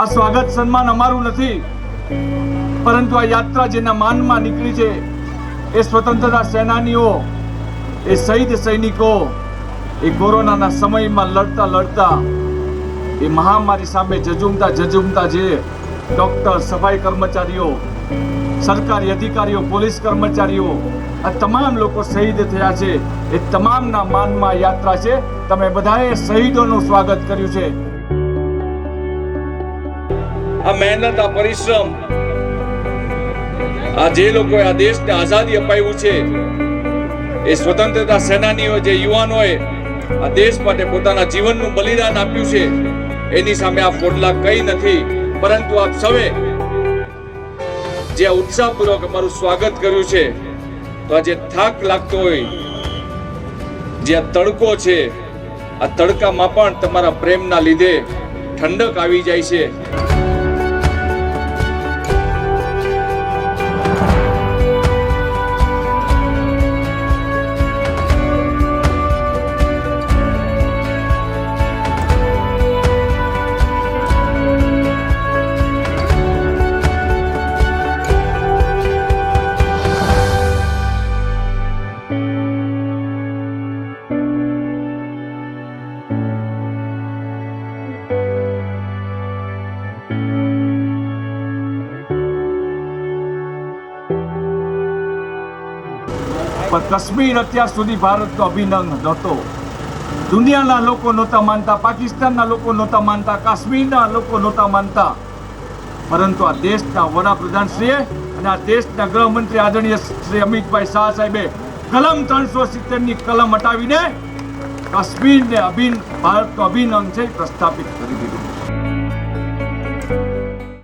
આ સ્વાગત સન્માન અમારું નથી, પરંતુ આ યાત્રા જેના માનમાં નીકળી છે એ સ્વતંત્રતા સેનાનીઓ, એ શહીદ સૈનિકો, એ કોરોનાના સમયમાં લડતા એ મહામારી સામે જજુમતા જે ડોક્ટર, સફાઈ કર્મચારીઓ, સરકારી અધિકારીઓ, પોલીસ કર્મચારીઓ, આ તમામ લોકો શહીદ થયા છે. એ તમામના માનમાં યાત્રા છે. તમે બધાએ શહીદોનું સ્વાગત કર્યું છે. આ મહેનત, આ પરિશ્રમ, આ જે લોકોએ આ દેશને આઝાદી અપાવ્યું છે, એ સ્વતંત્રતા સેનાનીઓ, જે યુવાનોએ આ દેશ માટે પોતાના જીવનનું બલિદાન આપ્યું છે, એની સામે આ ફોડલા કંઈ નથી. પરંતુ આપ સૌએ જે ઉત્સાહપૂર્વક અમારું સ્વાગત કર્યું છે, તો આજે થાક લાગતો હોય, જે આ તડકો છે, આ તડકામાં પણ તમારા પ્રેમના લીધે ઠંડક આવી જાય છે. પણ કાશ્મીર અત્યાર સુધી ભારતનો અભિન્ન હતો. દુનિયાના લોકો નહોતા માનતા, પાકિસ્તાનના લોકો નહોતા માનતા, કાશ્મીરના લોકો નહોતા માનતા, પરંતુ આ દેશના વડાપ્રધાનશ્રીએ અને આ દેશના ગૃહમંત્રી આદરણીય શ્રી અમિતભાઈ શાહ સાહેબે કલમ 370ની કલમ હટાવીને કાશ્મીરને ભારતનો અભિન્ન અંગ છે પ્રસ્થાપિત કરી દીધું.